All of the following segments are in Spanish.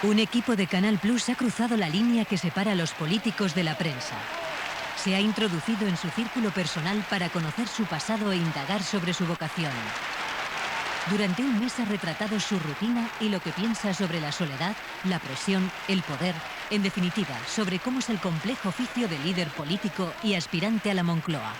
Un equipo de Canal Plus ha cruzado la línea que separa a los políticos de la prensa. Se ha introducido en su círculo personal para conocer su pasado e indagar sobre su vocación. Durante un mes ha retratado su rutina y lo que piensa sobre la soledad, la presión, el poder, en definitiva, sobre cómo es el complejo oficio de líder político y aspirante a la Moncloa.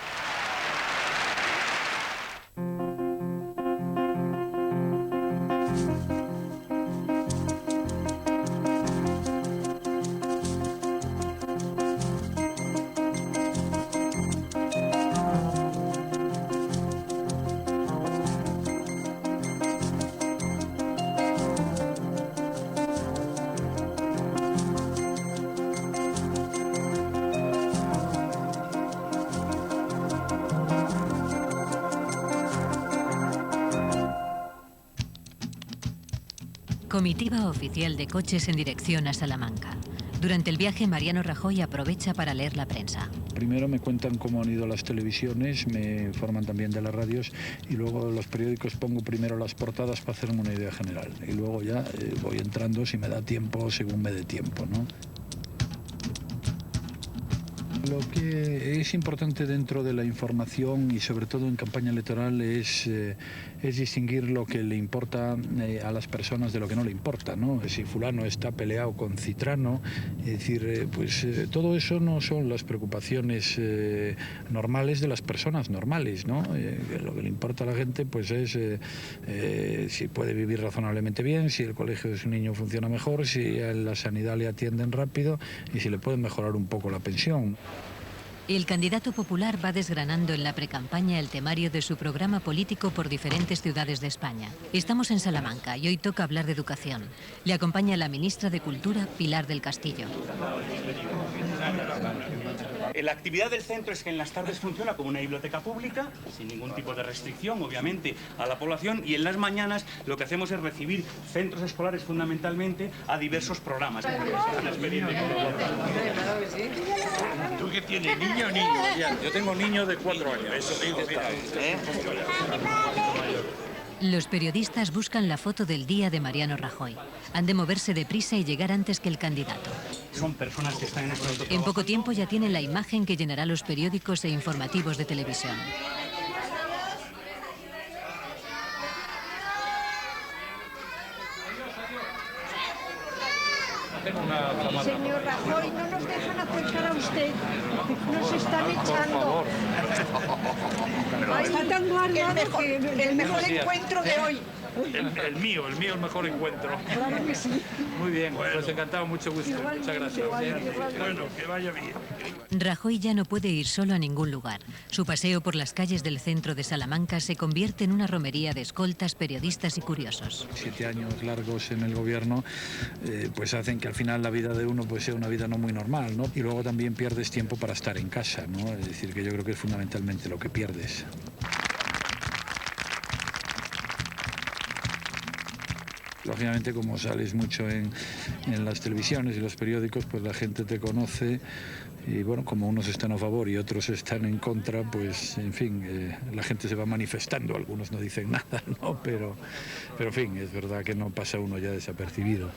Comitiva oficial de coches en dirección a Salamanca. Durante el viaje, Mariano Rajoy aprovecha para leer la prensa. Primero me cuentan cómo han ido las televisiones, me informan también de las radios y luego los periódicos pongo primero las portadas para hacerme una idea general. Y luego ya voy entrando si me da tiempo, según me dé tiempo, ¿no? Lo que es importante dentro de la información y sobre todo en campaña electoral es distinguir lo que le importa a las personas de lo que no le importa, ¿no? Si fulano está peleado con Citrano, es decir, todo eso no son las preocupaciones normales de las personas normales, ¿no? Lo que le importa a la gente pues es si puede vivir razonablemente bien, si el colegio de su niño funciona mejor, si a la sanidad le atienden rápido y si le pueden mejorar un poco la pensión. El candidato popular va desgranando en la precampaña el temario de su programa político por diferentes ciudades de España. Estamos en Salamanca y hoy toca hablar de educación. Le acompaña la ministra de Cultura, Pilar del Castillo. La actividad del centro es que en las tardes funciona como una biblioteca pública, sin ningún tipo de restricción, obviamente, a la población, y en las mañanas lo que hacemos es recibir centros escolares fundamentalmente a diversos programas. ¿Tú qué tienes, niño o niño? Yo tengo niños de 4 años. Eso digo, mira. Los periodistas buscan la foto del día de Mariano Rajoy. Han de moverse deprisa y llegar antes que el candidato. Son personas que están en este momento. En poco tiempo ya tienen la imagen que llenará los periódicos e informativos de televisión. Señor Rajoy, no nos dejan acercar a usted. Nos están echando. Está tan guardado el mejor encuentro de hoy. El mío el mejor encuentro. Claro que sí. Muy bien, pues encantado, mucho gusto. Muchas gracias. Bueno, que vaya bien. Rajoy ya no puede ir solo a ningún lugar. Su paseo por las calles del centro de Salamanca se convierte en una romería de escoltas, periodistas y curiosos. 7 años largos en el gobierno pues hacen que al final la vida de uno pues sea una vida no muy normal, ¿no? Y luego también pierdes tiempo para estar en casa, ¿no? Es decir, que yo creo que es fundamentalmente lo que pierdes. Lógicamente, como sales mucho en las televisiones y los periódicos, pues la gente te conoce y bueno, como unos están a favor y otros están en contra, pues en fin, la gente se va manifestando, algunos no dicen nada, ¿no? Pero en fin, es verdad que no pasa uno ya desapercibido.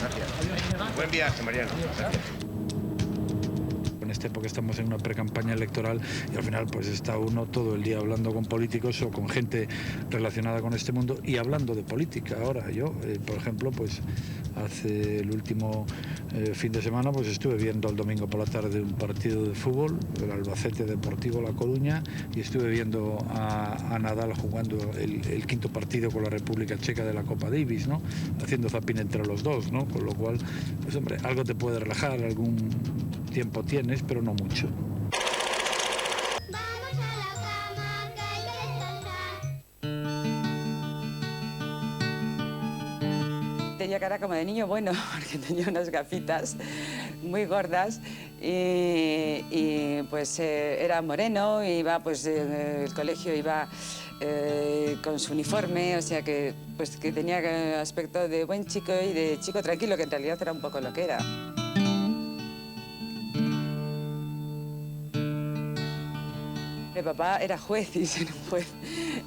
Gracias. Buen viaje, Mariano. Gracias. En esta época estamos en una precampaña electoral y al final pues está uno todo el día hablando con políticos o con gente relacionada con este mundo y hablando de política. Ahora yo, por ejemplo, pues hace el último fin de semana pues estuve viendo el domingo por la tarde un partido de fútbol, el Albacete Deportivo La Coruña, y estuve viendo a Nadal jugando el quinto partido con la República Checa de la Copa Davis, ¿no? Haciendo zapping entre los dos, ¿no? Con lo cual, pues hombre, algo te puede relajar, algún tiempo tienes, pero no mucho. Tenía cara como de niño bueno, porque tenía unas gafitas muy gordas y pues era moreno, iba pues en el colegio, iba con su uniforme, o sea que pues que tenía aspecto de buen chico y de chico tranquilo, que en realidad era un poco lo que era. Mi papá era juez y ser un juez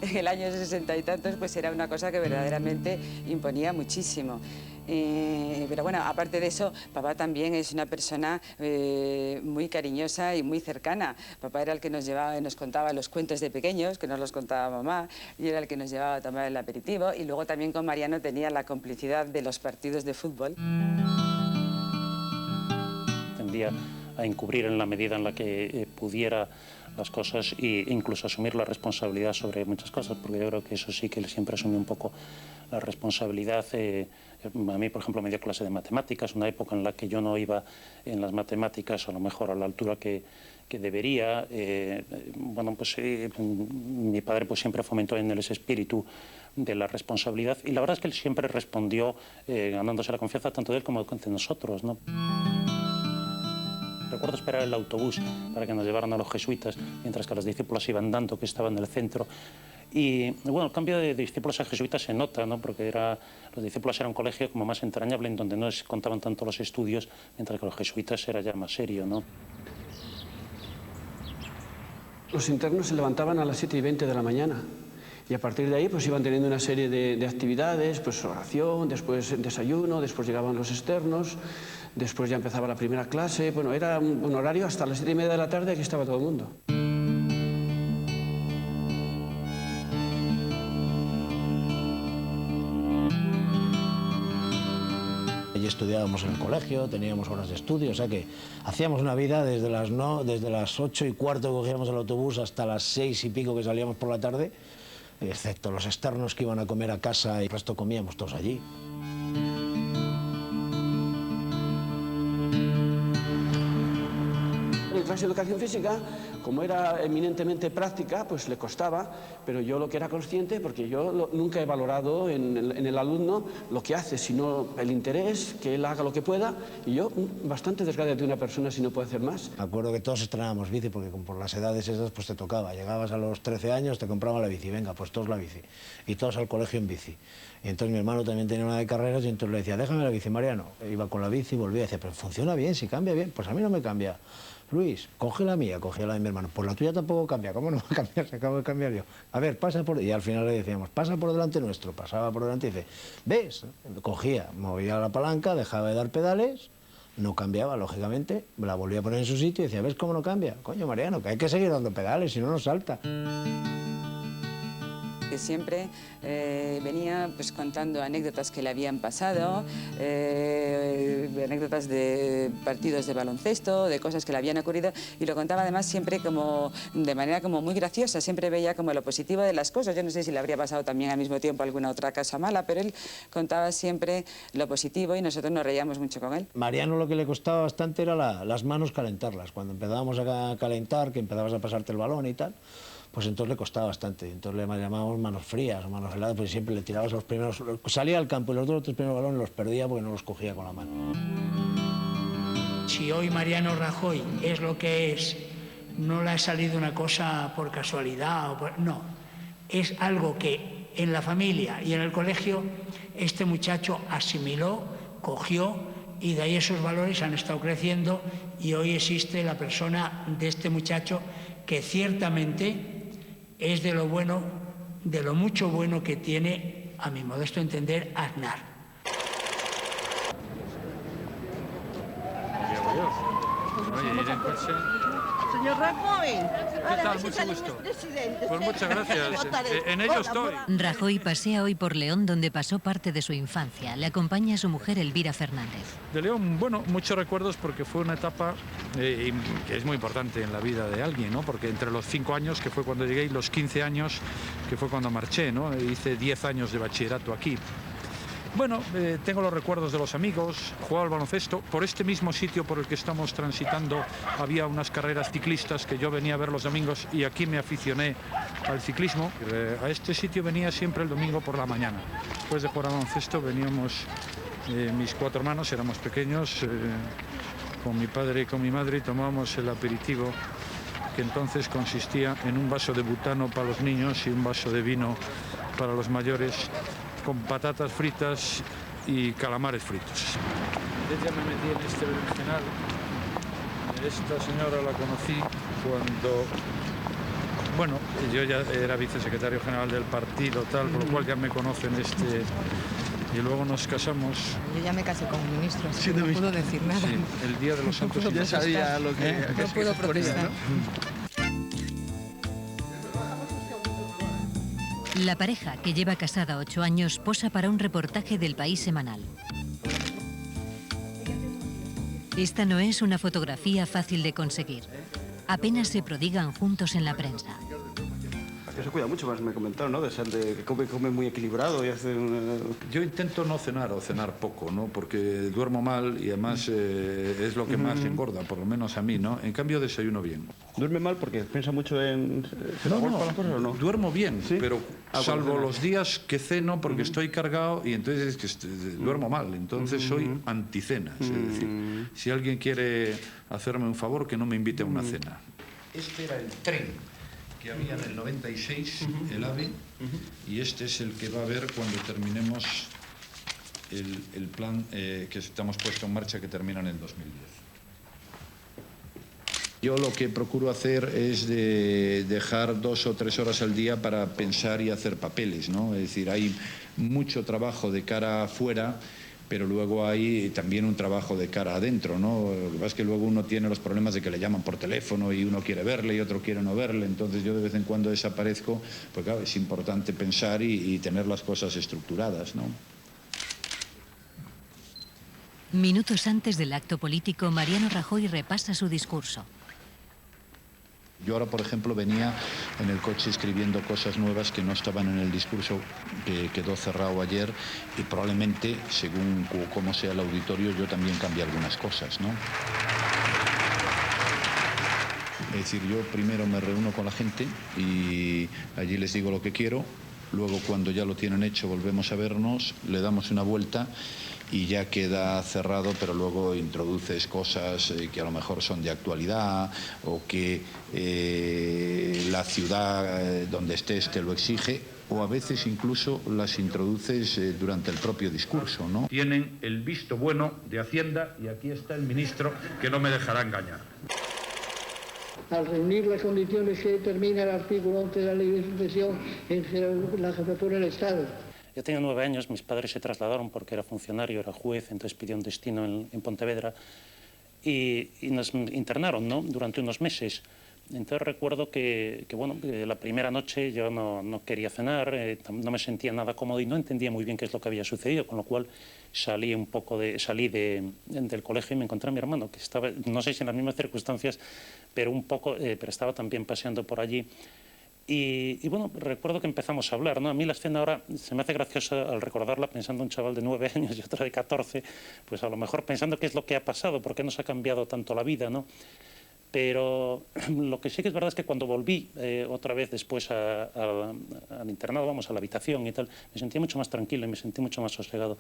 en el año 60 y tantos pues era una cosa que verdaderamente imponía muchísimo. Pero bueno, aparte de eso, papá también es una persona muy cariñosa y muy cercana. Papá era el que nos llevaba y nos contaba los cuentos de pequeños, que nos los contaba mamá, y era el que nos llevaba a tomar el aperitivo. Y luego también con Mariano tenía la complicidad de los partidos de fútbol. Tendía a encubrir en la medida en la que pudiera las cosas e incluso asumir la responsabilidad sobre muchas cosas, porque yo creo que eso sí que él siempre asumió un poco la responsabilidad. A mí, por ejemplo, me dio clase de matemáticas, una época en la que yo no iba en las matemáticas a lo mejor a la altura que debería. Bueno, pues mi padre pues siempre fomentó en él ese espíritu de la responsabilidad y la verdad es que él siempre respondió ganándose la confianza tanto de él como de nosotros, ¿no? Recuerdo esperar el autobús para que nos llevaran a los jesuitas, mientras que los discípulos iban dando, que estaban en el centro. Y bueno, el cambio de discípulos a jesuitas se nota, ¿no? Porque los discípulos era un colegio como más entrañable, en donde no se contaban tanto los estudios, mientras que los jesuitas era ya más serio, ¿no? Los internos se levantaban a las 7:20 de la mañana. Y a partir de ahí pues iban teniendo una serie de actividades, pues oración, después desayuno, después llegaban los externos, después ya empezaba la primera clase. Bueno, era un horario hasta las 7:30 de la tarde, aquí estaba todo el mundo. Allí estudiábamos en el colegio, teníamos horas de estudio, o sea que hacíamos una vida desde las 8:15 que cogíamos el autobús hasta las 6 y pico que salíamos por la tarde, excepto los externos que iban a comer a casa y el resto comíamos todos allí. En clase de educación física, como era eminentemente práctica, pues le costaba, pero yo lo que era consciente, porque yo nunca he valorado en el alumno lo que hace, sino el interés, que él haga lo que pueda, y yo bastante desgracia de una persona si no puede hacer más. Me acuerdo que todos estrenábamos bici, porque por las edades esas pues te tocaba, llegabas a los 13 años, te compraban la bici, venga, pues todos la bici, y todos al colegio en bici. Y entonces mi hermano también tenía una de carreras y entonces le decía, déjame la bici, Mariano. Iba con la bici y volvía y decía, pero funciona bien, si cambia bien, pues a mí no me cambia. Luis, coge la mía, cogía la de mi hermano. Pues la tuya tampoco cambia, ¿cómo no va a cambiar? Se acabo de cambiar yo. A ver, pasa por... Y al final le decíamos, pasa por delante nuestro. Pasaba por delante y dice, ¿ves? Cogía, movía la palanca, dejaba de dar pedales, no cambiaba, lógicamente, la volvía a poner en su sitio y decía, ¿ves cómo no cambia? Coño, Mariano, que hay que seguir dando pedales, si no nos salta. Que siempre venía pues, contando anécdotas que le habían pasado, anécdotas de partidos de baloncesto, de cosas que le habían ocurrido, y lo contaba además siempre como de manera como muy graciosa, siempre veía como lo positivo de las cosas. Yo no sé si le habría pasado también al mismo tiempo alguna otra cosa mala, pero él contaba siempre lo positivo y nosotros nos reíamos mucho con él. Mariano lo que le costaba bastante era las manos calentarlas. Cuando empezábamos a calentar, que empezabas a pasarte el balón y tal, pues entonces le costaba bastante. Entonces le llamábamos manos frías o manos heladas, porque siempre le tirabas los primeros... Salía al campo y los 2 o 3 primeros balones los perdía porque no los cogía con la mano. Si hoy Mariano Rajoy es lo que es, no le ha salido una cosa por casualidad, no. Es algo que en la familia y en el colegio este muchacho asimiló, cogió, y de ahí esos valores han estado creciendo y hoy existe la persona de este muchacho que ciertamente es de lo bueno, de lo mucho bueno que tiene, a mi modesto entender, Aznar. Señor Rajoy, ¿Qué tal? Mucho gusto. Pues muchas gracias. En ello estoy. Rajoy pasea hoy por León, donde pasó parte de su infancia. Le acompaña a su mujer Elvira Fernández. De León, bueno, muchos recuerdos porque fue una etapa que es muy importante en la vida de alguien, ¿no? Porque entre los 5 años, que fue cuando llegué, y los 15 años, que fue cuando marché, ¿no? Hice 10 años de bachillerato aquí. Bueno, tengo los recuerdos de los amigos, jugaba al baloncesto. Por este mismo sitio por el que estamos transitando había unas carreras ciclistas que yo venía a ver los domingos y aquí me aficioné al ciclismo. A este sitio venía siempre el domingo por la mañana. Después de jugar al baloncesto veníamos mis 4 hermanos, éramos pequeños, con mi padre y con mi madre, y tomábamos el aperitivo, que entonces consistía en un vaso de butano para los niños y un vaso de vino para los mayores, con patatas fritas y calamares fritos. Ya me metí en este berenjenal. Esta señora la conocí cuando Bueno, yo ya era vicesecretario general del partido, tal, por lo cual ya me conocen y luego nos casamos. Yo ya me casé con un ministro, así que no puedo decir nada. Sí, el día de los santos. Ya sabía lo que no puedo protestar. La pareja, que lleva casada 8 años, posa para un reportaje del País semanal. Esta no es una fotografía fácil de conseguir. Apenas se prodigan juntos en la prensa. Que se cuida mucho, más me comentaron, ¿no? De ser que come muy equilibrado y hace Yo intento no cenar o cenar poco, ¿no? Porque duermo mal y además es lo que más engorda, por lo menos a mí, ¿no? En cambio desayuno bien. ¿Duerme mal porque piensa mucho en No, duermo bien, ¿sí? pero salvo los días que ceno porque estoy cargado y entonces es que duermo mal, entonces soy anticenas. Es decir, si alguien quiere hacerme un favor, que no me invite a una cena. Este era el tren que había en el 96, el AVE, y este es el que va a haber cuando terminemos el plan que estamos puesto en marcha, que termina en el 2010. Yo lo que procuro hacer es de dejar 2 o 3 horas al día para pensar y hacer papeles, ¿no? Es decir, hay mucho trabajo de cara afuera, pero luego hay también un trabajo de cara adentro, ¿no? Lo que pasa es que luego uno tiene los problemas de que le llaman por teléfono y uno quiere verle y otro quiere no verle, entonces yo de vez en cuando desaparezco, pues claro, es importante pensar y tener las cosas estructuradas, ¿no? Minutos antes del acto político, Mariano Rajoy repasa su discurso. Yo ahora, por ejemplo, venía en el coche escribiendo cosas nuevas que no estaban en el discurso que quedó cerrado ayer y probablemente, según cómo sea el auditorio, yo también cambie algunas cosas, ¿no? Es decir, yo primero me reúno con la gente y allí les digo lo que quiero, luego cuando ya lo tienen hecho volvemos a vernos, le damos una vuelta y ya queda cerrado, pero luego introduces cosas que a lo mejor son de actualidad o que la ciudad donde estés te lo exige, o a veces incluso las introduces durante el propio discurso, ¿no? Tienen el visto bueno de Hacienda y aquí está el ministro que no me dejará engañar. Al reunir las condiciones que determina el artículo 11 de la Ley de Sucesión en la Jefatura del Estado. Yo tenía 9 años, mis padres se trasladaron porque era funcionario, era juez, entonces pidió un destino en Pontevedra y nos internaron, ¿no? Durante unos meses. Entonces recuerdo que la primera noche yo no quería cenar, no me sentía nada cómodo y no entendía muy bien qué es lo que había sucedido, con lo cual salí del colegio y me encontré a mi hermano, que estaba, no sé si en las mismas circunstancias, pero estaba también paseando por allí. Y bueno, recuerdo que empezamos a hablar, ¿no? A mí la escena ahora se me hace graciosa al recordarla pensando en un chaval de 9 años y otro de 14, pues a lo mejor pensando qué es lo que ha pasado, por qué nos ha cambiado tanto la vida, ¿no? Pero lo que sí que es verdad es que cuando volví otra vez después al internado, a la habitación y tal, me sentí mucho más tranquilo y me sentí mucho más sosegado.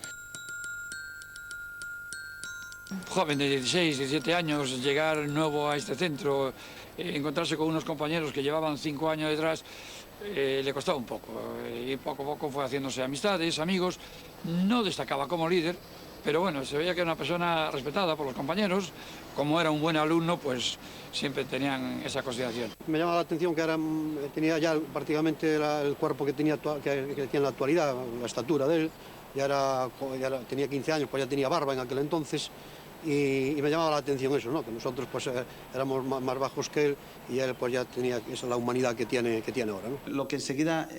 Joven de 16, 17 años, llegar nuevo a este centro, encontrarse con unos compañeros que llevaban 5 años detrás, le costaba un poco. Y poco a poco fue haciéndose amistades, amigos. No destacaba como líder, pero bueno, se veía que era una persona respetada por los compañeros. Como era un buen alumno, pues siempre tenían esa consideración. Me llamaba la atención que tenía ya prácticamente el cuerpo que tenía en la actualidad, la estatura de él. Ya tenía 15 años, pues ya tenía barba en aquel entonces. Y me llamaba la atención eso, ¿no? Que nosotros pues éramos más bajos que él y él pues ya tenía la humanidad que tiene ahora, ¿no? Lo que enseguida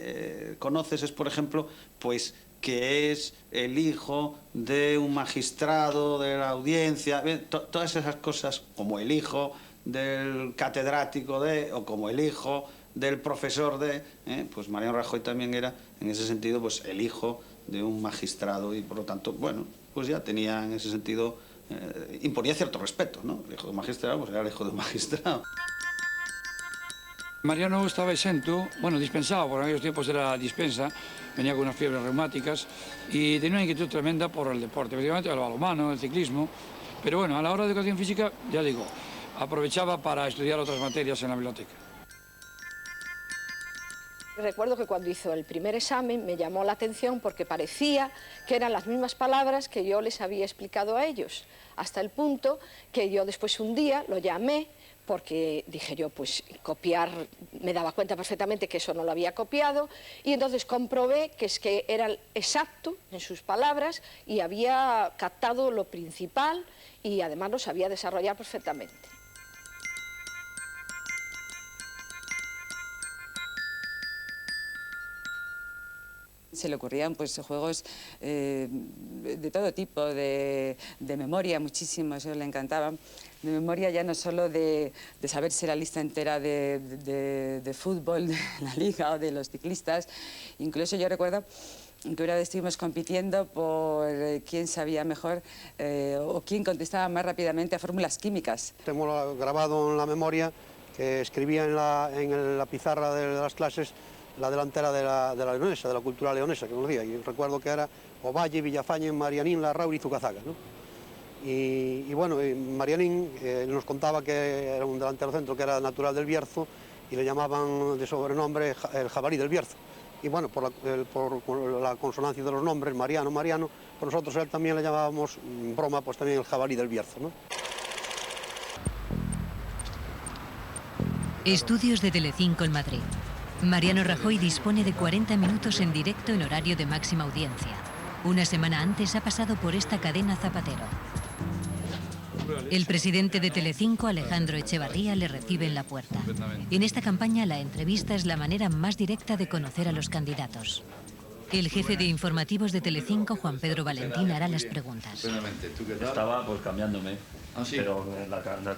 conoces es, por ejemplo, pues que es el hijo de un magistrado de la audiencia, todas esas cosas, como el hijo del catedrático o como el hijo del profesor pues Mariano Rajoy también era, en ese sentido, pues el hijo de un magistrado y por lo tanto, bueno, pues ya tenía en ese sentido, imponía cierto respeto, ¿no? El hijo de un magistrado, pues era el hijo de un magistrado. Mariano estaba exento, dispensado, por aquellos tiempos era dispensa, venía con unas fiebres reumáticas y tenía una inquietud tremenda por el deporte, efectivamente el balonmano, el ciclismo, pero bueno, a la hora de educación física, ya digo, aprovechaba para estudiar otras materias en la biblioteca. Recuerdo que cuando hizo el primer examen me llamó la atención porque parecía que eran las mismas palabras que yo les había explicado a ellos, hasta el punto que yo después un día lo llamé porque dije yo, pues copiar, me daba cuenta perfectamente que eso no lo había copiado, y entonces comprobé que es que era exacto en sus palabras y había captado lo principal y además lo sabía desarrollar perfectamente. Se le ocurrían pues juegos de todo tipo, de memoria, muchísimos, eso le encantaba. De memoria ya no solo de saberse la lista entera de fútbol, de la liga o de los ciclistas. Incluso yo recuerdo que una vez estuvimos compitiendo por quién sabía mejor o quién contestaba más rápidamente a fórmulas químicas. Tengo grabado en la memoria que escribía en la pizarra de las clases la delantera de la leonesa, de la cultura leonesa, que conocía, y recuerdo que era Ovalle, Villafañe, Marianín, Larrauri y Zucazaga, ¿no? Y bueno, Marianín nos contaba que era un delantero centro que era natural del Bierzo y le llamaban de sobrenombre el jabalí del Bierzo. Y bueno, por la consonancia de los nombres, Mariano, pues nosotros a él también le llamábamos, broma, pues también el jabalí del Bierzo, ¿no? Estudios de Telecinco en Madrid. Mariano Rajoy dispone de 40 minutos en directo en horario de máxima audiencia. Una semana antes ha pasado por esta cadena Zapatero. El presidente de Telecinco, Alejandro Echevarría, le recibe en la puerta. En esta campaña, la entrevista es la manera más directa de conocer a los candidatos. El jefe de informativos de Telecinco, Juan Pedro Valentín, hará las preguntas. Estaba pues cambiándome. ¿Ah, sí? Pero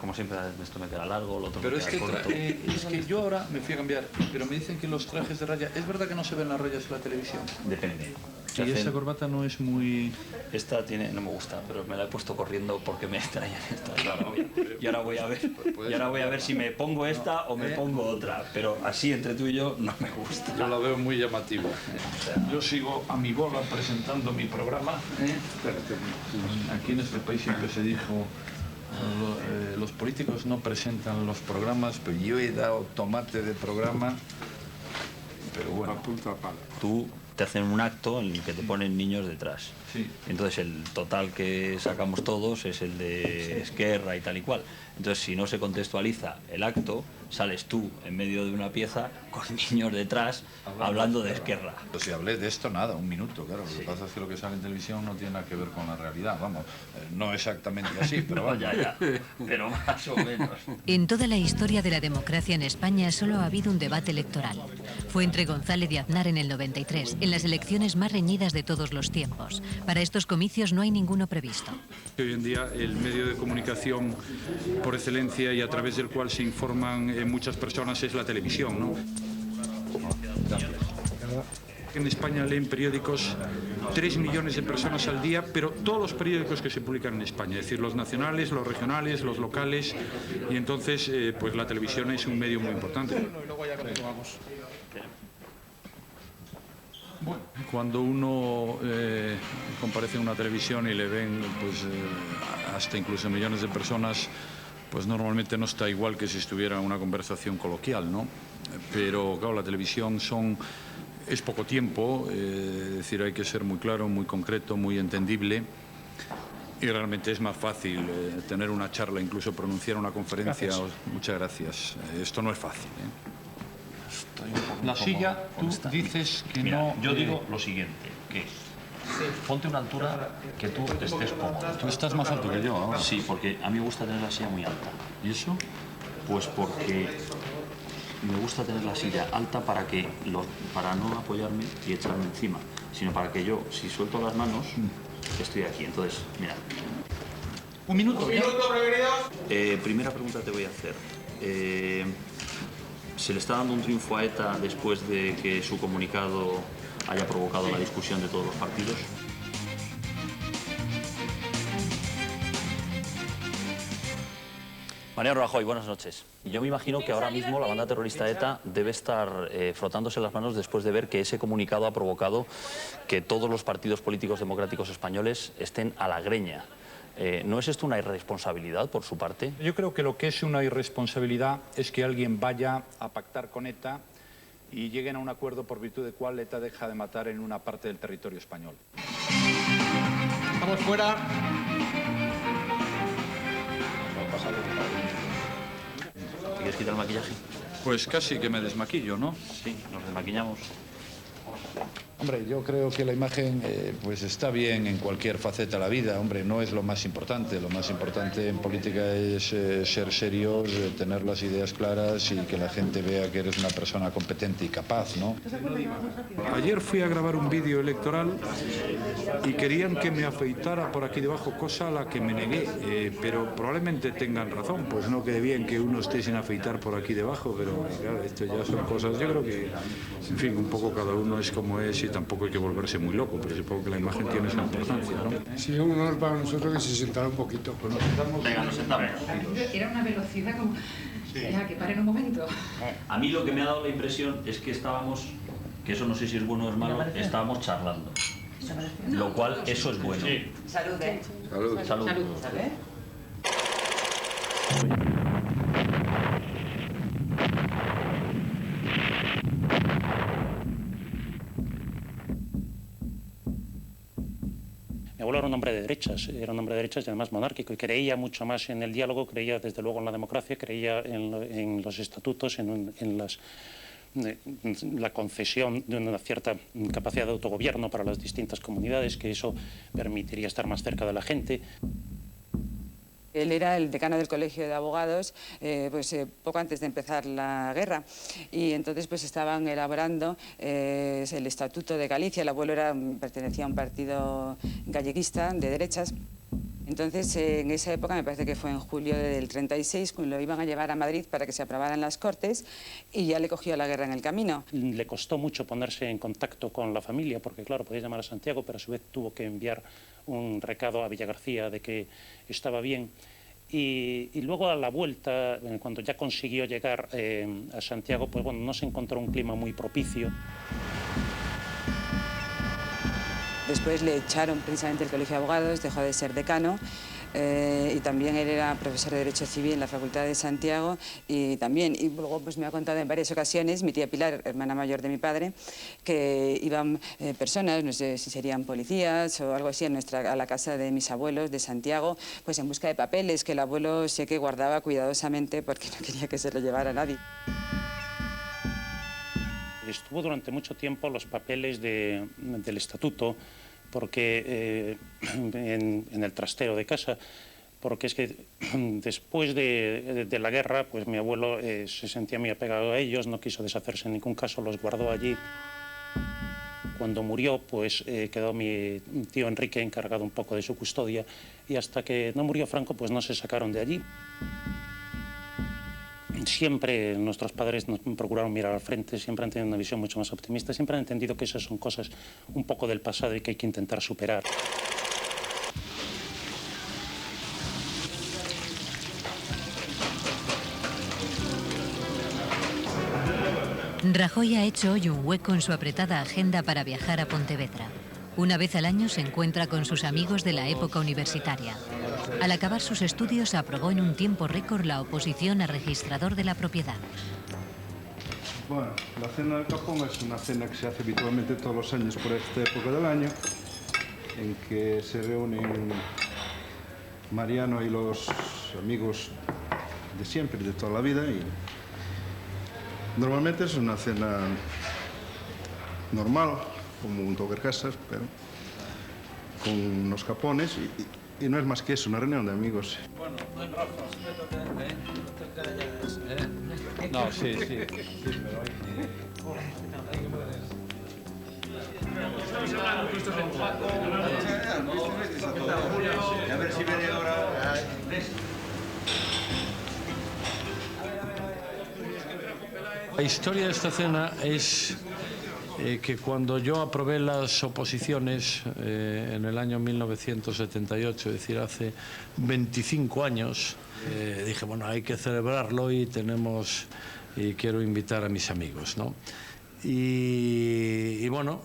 como siempre, esto me queda largo, lo otro pero me queda corto. Es que yo ahora me fui a cambiar, pero me dicen que los trajes de raya, ¿es verdad que no se ven las rayas en la televisión? Depende. Y esa corbata no es muy... Esta no me gusta, pero me la he puesto corriendo porque me extrañan estas. Claro. Y ahora voy a ver si me pongo esta o me pongo otra. Pero así, entre tú y yo, no me gusta. Yo la veo muy llamativa. Yo sigo a mi bola presentando mi programa. Aquí en este país siempre se dijo... los políticos no presentan los programas, pero yo he dado tomate de programa, pero bueno. Tú te hacen un acto en el que te ponen niños detrás. Sí. Entonces el total que sacamos todos es el de Esquerra y tal y cual. Entonces si no se contextualiza el acto, sales tú en medio de una pieza con niños detrás hablando de Esquerra. Pues si hablé de esto, nada, un minuto, claro. Lo que pasa es que lo que sale en televisión no tiene nada que ver con la realidad, vamos. No exactamente así, pero vamos. ya, pero más o menos. En toda la historia de la democracia en España solo ha habido un debate electoral. Fue entre González y Aznar en el 93, en las elecciones más reñidas de todos los tiempos. Para estos comicios no hay ninguno previsto. Hoy en día el medio de comunicación por excelencia y a través del cual se informan muchas personas es la televisión, ¿no? En España leen periódicos 3 millones de personas al día, pero todos los periódicos que se publican en España, es decir, los nacionales, los regionales, los locales, y entonces pues la televisión es un medio muy importante. Bueno, cuando uno comparece en una televisión y le ven pues, hasta incluso millones de personas, pues normalmente no está igual que si estuviera en una conversación coloquial, ¿no? Pero claro, la televisión es poco tiempo, es decir, hay que ser muy claro, muy concreto, muy entendible. Y realmente es más fácil tener una charla, incluso pronunciar una conferencia. Gracias. Muchas gracias. Esto no es fácil, ¿eh? La silla, tú dices que no... Yo digo lo siguiente, que ponte una altura que tú estés cómodo. Tú estás más alto que yo ahora. Sí, porque a mí me gusta tener la silla muy alta. ¿Y eso? Pues porque me gusta tener la silla alta para no apoyarme y echarme encima, sino para que yo, si suelto las manos, estoy aquí. Entonces, mira. Un minuto, prevenidos. Primera pregunta te voy a hacer. ¿Se le está dando un triunfo a ETA después de que su comunicado haya provocado la discusión de todos los partidos? Mariano Rajoy, buenas noches. Yo me imagino que ahora mismo la banda terrorista ETA debe estar frotándose las manos después de ver que ese comunicado ha provocado que todos los partidos políticos democráticos españoles estén a la greña. ¿No es esto una irresponsabilidad por su parte? Yo creo que lo que es una irresponsabilidad es que alguien vaya a pactar con ETA y lleguen a un acuerdo por virtud del cual ETA deja de matar en una parte del territorio español. Estamos fuera. quieres quitar el maquillaje? Pues casi que me desmaquillo, ¿no? Sí, nos desmaquillamos. Hombre, yo creo que la imagen pues está bien en cualquier faceta de la vida. Hombre, no es lo más importante. Lo más importante en política es ser serios, tener las ideas claras y que la gente vea que eres una persona competente y capaz, ¿no? Ayer fui a grabar un vídeo electoral y querían que me afeitara por aquí debajo, cosa a la que me negué, pero probablemente tengan razón, pues no quede bien que uno esté sin afeitar por aquí debajo, pero claro, esto ya son cosas, yo creo que, en fin, un poco cada uno es como es y tampoco hay que volverse muy loco, pero supongo que la imagen tiene su importancia, ¿no? Sí, un honor para nosotros que se sentara un poquito. Pues nos sentamos. Venga, nos sentamos. Era una velocidad como... Ya, que paren un momento. A mí lo que me ha dado la impresión es que estábamos, que eso no sé si es bueno o es malo, estábamos charlando. Lo cual, eso es bueno. Sí. Salud, ¿eh? Salud. Salud. Salud. Mi abuelo era un hombre de derechas y además monárquico y creía mucho más en el diálogo, creía desde luego en la democracia, creía en los estatutos, en la concesión de una cierta capacidad de autogobierno para las distintas comunidades, que eso permitiría estar más cerca de la gente. Él era el decano del Colegio de Abogados poco antes de empezar la guerra y entonces pues estaban elaborando el Estatuto de Galicia. El abuelo pertenecía a un partido galleguista de derechas. Entonces, en esa época, me parece que fue en julio del 36, lo iban a llevar a Madrid para que se aprobaran las Cortes y ya le cogió la guerra en el camino. Le costó mucho ponerse en contacto con la familia porque, claro, podía llamar a Santiago, pero a su vez tuvo que enviar un recado a Villagarcía de que estaba bien. Y luego a la vuelta, cuando ya consiguió llegar a Santiago, pues bueno, no se encontró un clima muy propicio. Después le echaron precisamente del Colegio de Abogados, dejó de ser decano y también él era profesor de Derecho Civil en la Facultad de Santiago y luego pues me ha contado en varias ocasiones, mi tía Pilar, hermana mayor de mi padre, que iban personas, no sé si serían policías o algo así, a la casa de mis abuelos de Santiago, pues en busca de papeles que el abuelo sé que guardaba cuidadosamente porque no quería que se lo llevara nadie. Estuvo durante mucho tiempo los papeles del estatuto porque en el trastero de casa, porque es que después de la guerra pues mi abuelo se sentía muy apegado a ellos, no quiso deshacerse en ningún caso, los guardó allí. Cuando murió pues quedó mi tío Enrique encargado un poco de su custodia y hasta que no murió Franco pues no se sacaron de allí. Siempre nuestros padres nos procuraron mirar al frente, siempre han tenido una visión mucho más optimista, siempre han entendido que esas son cosas un poco del pasado y que hay que intentar superar. Rajoy ha hecho hoy un hueco en su apretada agenda para viajar a Pontevedra. Una vez al año se encuentra con sus amigos de la época universitaria. Al acabar sus estudios aprobó en un tiempo récord la oposición a registrador de la propiedad. Bueno, la cena del Capón es una cena que se hace habitualmente todos los años por esta época del año, en que se reúnen Mariano y los amigos de siempre, de toda la vida, y normalmente es una cena normal, como un toquercasas, pero con unos capones y no es más que eso, una reunión de amigos. Bueno, Rafa, no, sí, pero a ver si viene ahora. La historia de esta cena es que cuando yo aprobé las oposiciones en el año 1978, es decir, hace 25 años, dije, bueno, hay que celebrarlo y quiero invitar a mis amigos, ¿no? Y bueno,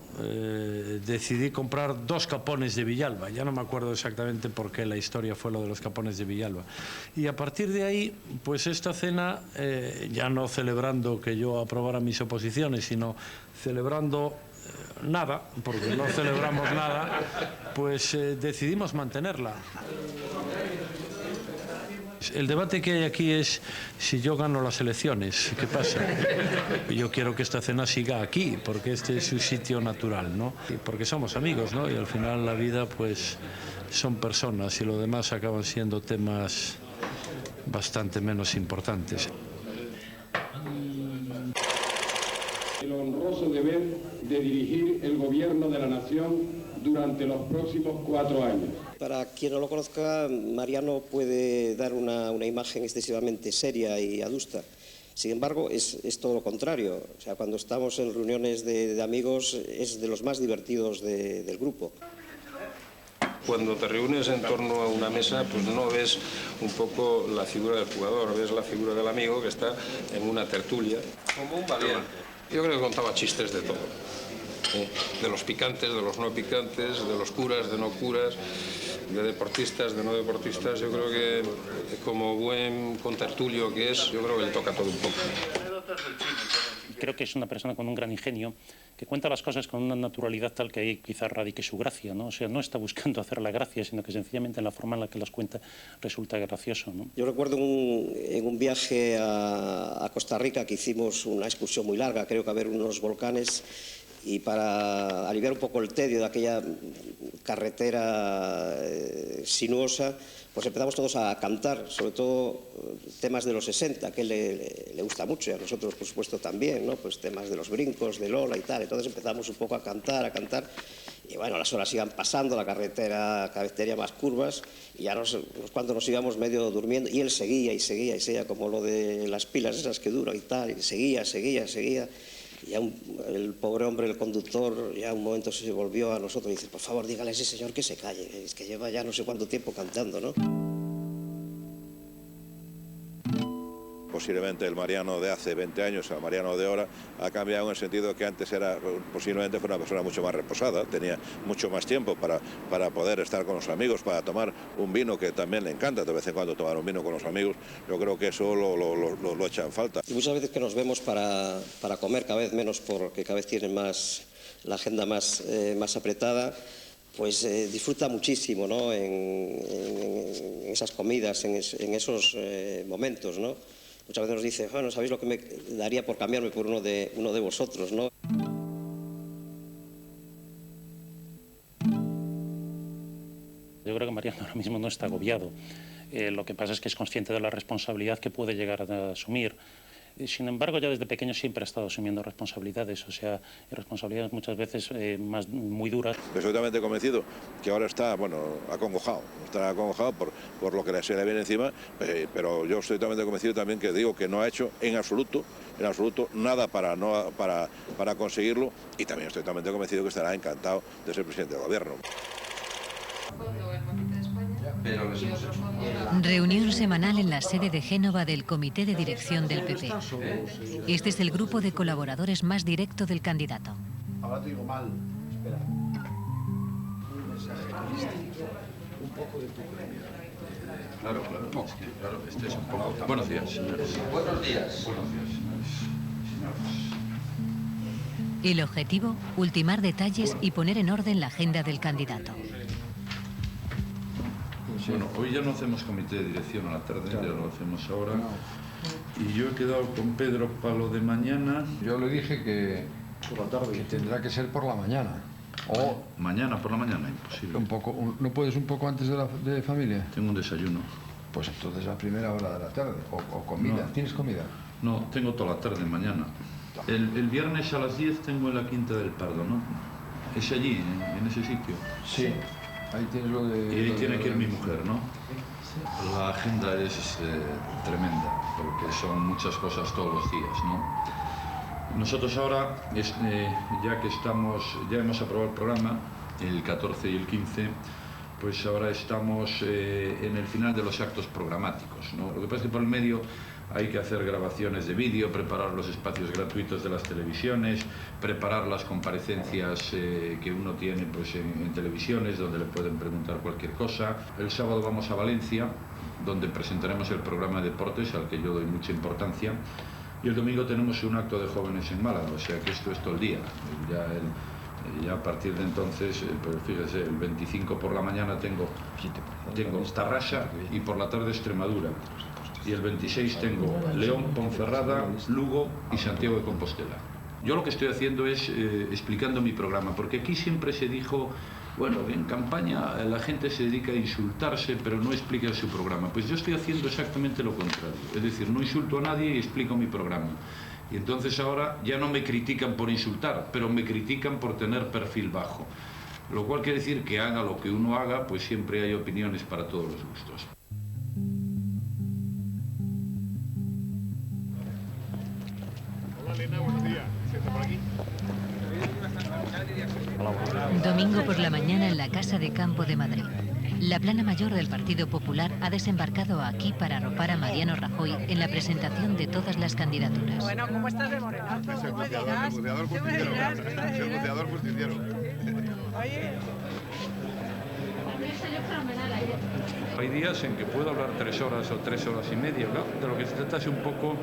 decidí comprar 2 capones de Villalba. Ya no me acuerdo exactamente por qué la historia fue lo de los capones de Villalba. Y a partir de ahí, pues esta cena, ya no celebrando que yo aprobara mis oposiciones, sino celebrando nada, porque no celebramos nada, pues decidimos mantenerla. El debate que hay aquí es si yo gano las elecciones, ¿qué pasa? Yo quiero que esta cena siga aquí, porque este es su sitio natural, ¿no? Y porque somos amigos, ¿no? Y al final la vida, pues, son personas y lo demás acaban siendo temas bastante menos importantes. El honroso deber de dirigir el gobierno de la nación durante los próximos 4 años. Para quien no lo conozca, Mariano puede dar una imagen excesivamente seria y adusta. Sin embargo, es todo lo contrario. O sea, cuando estamos en reuniones de amigos, es de los más divertidos del grupo. Cuando te reúnes en torno a una mesa, pues no ves un poco la figura del jugador, ves la figura del amigo que está en una tertulia, como un valiente. Yo creo que contaba chistes de todo. De los picantes, de los no picantes, de los curas, de no curas, de deportistas, de no deportistas. Yo creo que como buen contertulio que es, yo creo que le toca todo un poco. Creo que es una persona con un gran ingenio, que cuenta las cosas con una naturalidad tal que ahí quizás radique su gracia, ¿no? O sea, no está buscando hacer la gracia, sino que sencillamente en la forma en la que las cuenta resulta gracioso, ¿no? Yo recuerdo en un viaje a Costa Rica que hicimos una excursión muy larga, creo que a ver unos volcanes, y para aliviar un poco el tedio de aquella carretera sinuosa, pues empezamos todos a cantar, sobre todo temas de los 60, que le gusta mucho, y a nosotros, por supuesto, también, ¿no? Pues temas de los brincos, de Lola y tal. Entonces empezamos un poco a cantar, y bueno, las horas iban pasando, la carretera cada vez tenía más curvas, y ya cuando nos íbamos medio durmiendo, y él seguía y seguía y seguía, como lo de las pilas esas que duran y tal, y seguía. Y ya el pobre hombre, el conductor, ya un momento se volvió a nosotros y dice: por favor, dígale a ese señor que se calle, es que lleva ya no sé cuánto tiempo cantando, ¿no? Posiblemente el Mariano de hace 20 años al Mariano de ahora ha cambiado en el sentido que antes posiblemente fue una persona mucho más reposada, tenía mucho más tiempo para poder estar con los amigos, para tomar un vino, que también le encanta de vez en cuando tomar un vino con los amigos. Yo creo que eso lo echa en falta. Y muchas veces que nos vemos para comer, cada vez menos, porque cada vez tienen la agenda más apretada, pues disfruta muchísimo, ¿no? en esas comidas, en esos momentos, ¿no? Muchas veces nos dice: bueno, ¿sabéis lo que me daría por cambiarme por uno de vosotros, ¿no? Yo creo que Mariano ahora mismo no está agobiado. Lo que pasa es que es consciente de la responsabilidad que puede llegar a asumir. Sin embargo, ya desde pequeño siempre ha estado asumiendo responsabilidades, o sea, responsabilidades muchas veces muy duras. Absolutamente convencido que ahora está, acongojado. Está acongojado por lo que se le viene encima, pero yo estoy totalmente convencido también que digo que no ha hecho en absoluto nada para conseguirlo, y también estoy totalmente convencido que estará encantado de ser presidente del gobierno. Reunión semanal en la sede de Génova del Comité de Dirección del PP. Este es el grupo de colaboradores más directo del candidato. Ahora te digo mal, espera. Un mensaje un poco de tu premio. Claro, este es un poco... Buenos días, señores. Buenos días. Buenos días, señores. El objetivo, ultimar detalles y poner en orden la agenda del candidato. Bueno, hoy ya no hacemos comité de dirección a la tarde, ya lo hacemos ahora. Y yo he quedado con Pedro para lo de mañana. Yo le dije que por la tarde, que tendrá que ser por la mañana. O mañana, por la mañana, imposible. ¿No puedes un poco antes de familia? Tengo un desayuno. Pues entonces a primera hora de la tarde, o comida. No. ¿Tienes comida? No, tengo toda la tarde mañana. El viernes a las 10 tengo en la Quinta del Pardo, ¿no? Es allí, en ese sitio. Sí. Ahí tienes lo de... Y ahí tiene que ir mi mujer, ¿no? La agenda es tremenda, porque son muchas cosas todos los días, ¿no? Nosotros ahora, ya hemos aprobado el programa, el 14 y el 15, pues ahora estamos en el final de los actos programáticos, ¿no? Lo que pasa es que por el medio hay que hacer grabaciones de vídeo, preparar los espacios gratuitos de las televisiones, preparar las comparecencias que uno tiene pues, en televisiones, donde le pueden preguntar cualquier cosa. El sábado vamos a Valencia, donde presentaremos el programa de deportes, al que yo doy mucha importancia. Y el domingo tenemos un acto de jóvenes en Málaga, o sea que esto es todo el día. Ya Ya a partir de entonces, pues fíjese, el 25 por la mañana tengo Tarrasa y por la tarde Extremadura. Y el 26 tengo León, Ponferrada, Lugo y Santiago de Compostela. Yo lo que estoy haciendo es explicando mi programa, porque aquí siempre se dijo, bueno, en campaña la gente se dedica a insultarse, pero no explica su programa. Pues yo estoy haciendo exactamente lo contrario, es decir, no insulto a nadie y explico mi programa. Y entonces ahora ya no me critican por insultar, pero me critican por tener perfil bajo. Lo cual quiere decir que haga lo que uno haga, pues siempre hay opiniones para todos los gustos. Domingo por la mañana en la Casa de Campo de Madrid. La plana mayor del Partido Popular ha desembarcado aquí para arropar a Mariano Rajoy en la presentación de todas las candidaturas. Bueno, ¿cómo estás de morenazo? Es el buceador justiciero. Oye. Hay días en que puedo hablar 3 horas o 3 horas y media, ¿no? De lo que se trata es un poco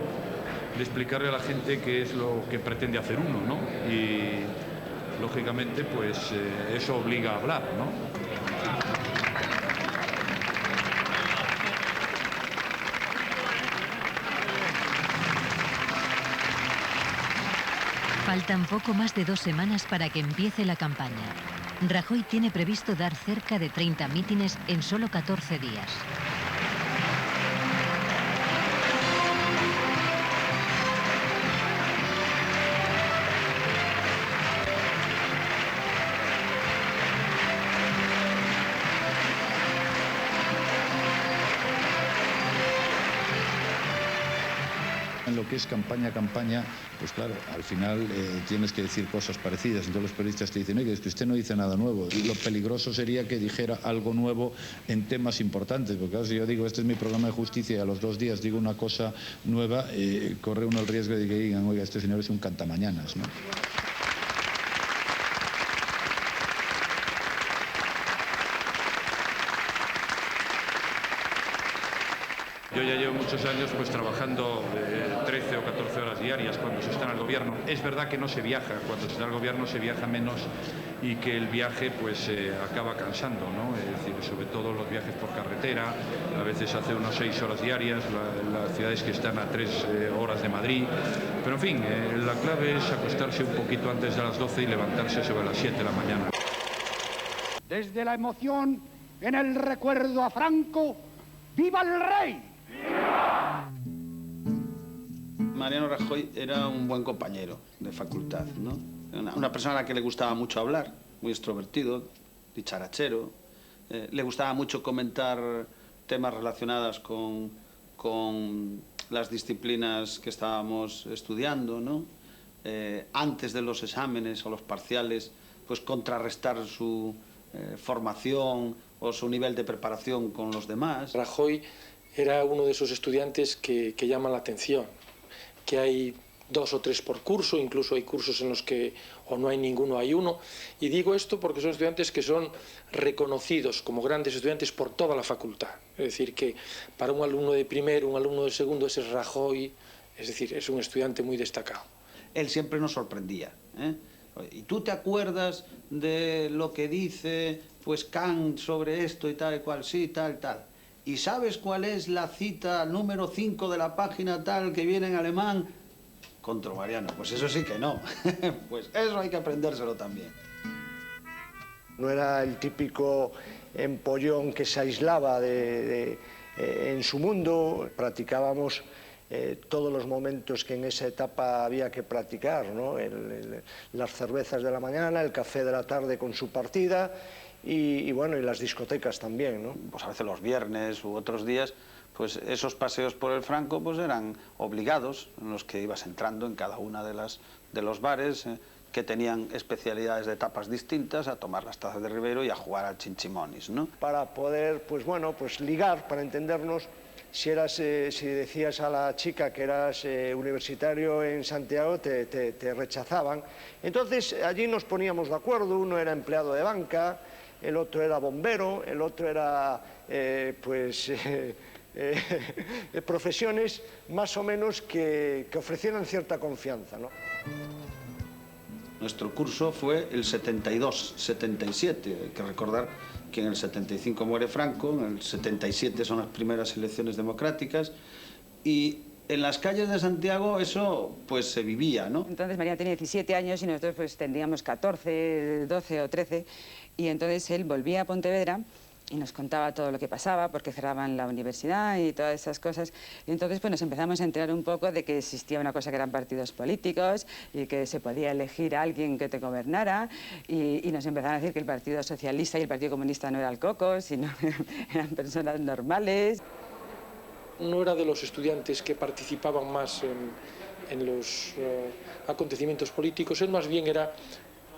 de explicarle a la gente qué es lo que pretende hacer uno, ¿no? Y lógicamente, pues eso obliga a hablar, ¿no? Faltan poco más de 2 semanas para que empiece la campaña. Rajoy tiene previsto dar cerca de 30 mítines en solo 14 días. En lo que es campaña, pues claro, al final tienes que decir cosas parecidas. Entonces los periodistas te dicen, oye, es que usted no dice nada nuevo. Y lo peligroso sería que dijera algo nuevo en temas importantes. Porque claro, si yo digo, este es mi programa de justicia y a los 2 días digo una cosa nueva, corre uno el riesgo de que digan, oiga, este señor es un cantamañanas, ¿no? Yo ya llevo muchos años pues trabajando 13 o 14 horas diarias cuando se está en el gobierno. Es verdad que no se viaja, cuando se está en el gobierno se viaja menos y que el viaje pues acaba cansando, ¿no? Es decir, sobre todo los viajes por carretera, a veces hace unas 6 horas diarias, las ciudades que están a 3 horas de Madrid. Pero en fin, la clave es acostarse un poquito antes de las 12 y levantarse sobre las 7 de la mañana. Desde la emoción en el recuerdo a Franco, ¡viva el rey! Mariano Rajoy era un buen compañero de facultad, ¿no? Una persona a la que le gustaba mucho hablar, muy extrovertido, dicharachero. Le gustaba mucho comentar temas relacionados con las disciplinas que estábamos estudiando, ¿no? Antes de los exámenes o los parciales, pues contrarrestar su formación o su nivel de preparación con los demás. Rajoy era uno de esos estudiantes que llaman la atención, que hay 2 o 3 por curso, incluso hay cursos en los que o no hay ninguno, hay uno. Y digo esto porque son estudiantes que son reconocidos como grandes estudiantes por toda la facultad. Es decir, que para un alumno de primero, un alumno de segundo, ese es Rajoy, es decir, es un estudiante muy destacado. Él siempre nos sorprendía, ¿eh? ¿Y tú te acuerdas de lo que dice pues Kant sobre esto y tal y cual? Sí, tal, tal. ¿Y sabes cuál es la cita número 5 de la página tal que viene en alemán? Contra Mariano. Pues eso sí que no. Pues eso hay que aprendérselo también. No era el típico empollón que se aislaba en su mundo. Practicábamos todos los momentos que en esa etapa había que practicar, ¿no? Las cervezas de la mañana, el café de la tarde con su partida y bueno, y las discotecas también, ¿no? Pues a veces los viernes u otros días, pues esos paseos por el Franco pues eran obligados, en los que ibas entrando en cada una de los bares que tenían especialidades de tapas distintas, a tomar las tazas de Ribero y a jugar al chinchimonis, ¿no? Para poder, pues bueno, pues ligar, para entendernos. Si decías a la chica que eras universitario en Santiago, te rechazaban. Entonces allí nos poníamos de acuerdo, uno era empleado de banca, el otro era bombero, el otro era profesiones más o menos que ofrecieran cierta confianza, ¿no? Nuestro curso fue el 72-77. Hay que recordar que en el 75 muere Franco, en el 77 son las primeras elecciones democráticas y en las calles de Santiago eso pues se vivía, ¿no? Entonces María tenía 17 años y nosotros pues tendríamos 14, 12 o 13 y entonces él volvía a Pontevedra y nos contaba todo lo que pasaba porque cerraban la universidad y todas esas cosas. Y entonces pues nos empezamos a enterar un poco de que existía una cosa que eran partidos políticos y que se podía elegir a alguien que te gobernara y nos empezaron a decir que el Partido Socialista y el Partido Comunista no era el coco, sino eran personas normales. No era de los estudiantes que participaban más en los acontecimientos políticos, él más bien era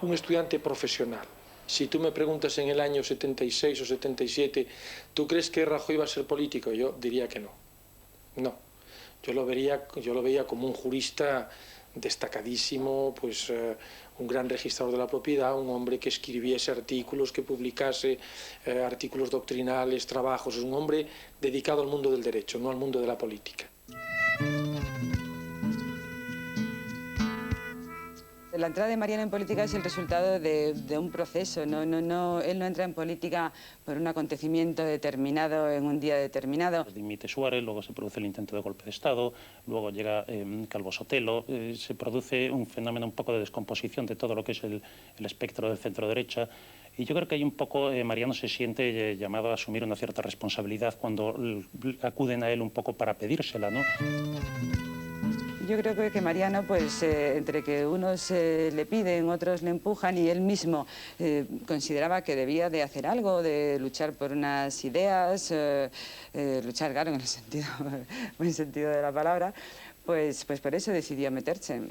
un estudiante profesional. Si tú me preguntas en el año 76 o 77, ¿tú crees que Rajoy iba a ser político? Yo diría que no. No. Yo lo veía como un jurista destacadísimo, pues un gran registrador de la propiedad, un hombre que escribiese artículos, que publicase artículos doctrinales, trabajos. Es un hombre dedicado al mundo del derecho, no al mundo de la política. La entrada de Mariano en política es el resultado de un proceso. Él no entra en política por un acontecimiento determinado en un día determinado. Dimite Suárez, luego se produce el intento de golpe de Estado, luego llega Calvo Sotelo, se produce un fenómeno un poco de descomposición de todo lo que es el espectro del centro-derecha. Y yo creo que hay un poco, Mariano se siente llamado a asumir una cierta responsabilidad cuando acuden a él un poco para pedírsela, ¿no? Yo creo que Mariano, pues, entre que unos le piden, otros le empujan y él mismo consideraba que debía de hacer algo, de luchar por unas ideas, luchar, claro, en el sentido, buen sentido de la palabra, pues por eso decidió meterse.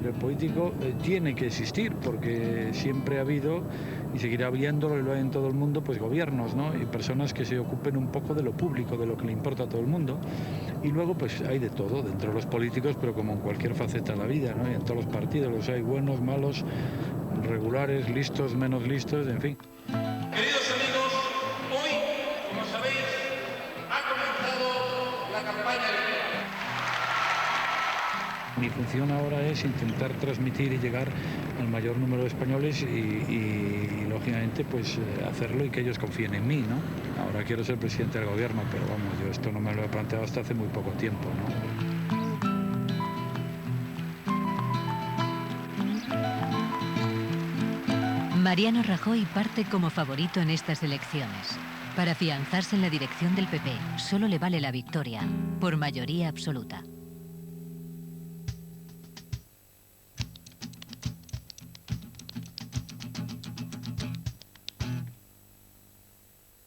El político tiene que existir porque siempre ha habido y seguirá habiéndolo y lo hay en todo el mundo, pues gobiernos, ¿no? Y personas que se ocupen un poco de lo público, de lo que le importa a todo el mundo. Y luego pues hay de todo dentro de los políticos, pero como en cualquier faceta de la vida, ¿no? Y en todos los partidos los hay buenos, malos, regulares, listos, menos listos, en fin. Queridos amigos, hoy, como sabéis, ha comenzado la campaña electoral. Mi función ahora es intentar transmitir y llegar al mayor número de españoles y lógicamente pues hacerlo y que ellos confíen en mí, ¿no? Ahora quiero ser presidente del gobierno, pero vamos, yo esto no me lo he planteado hasta hace muy poco tiempo, ¿no? Mariano Rajoy parte como favorito en estas elecciones. Para afianzarse en la dirección del PP, solo le vale la victoria, por mayoría absoluta.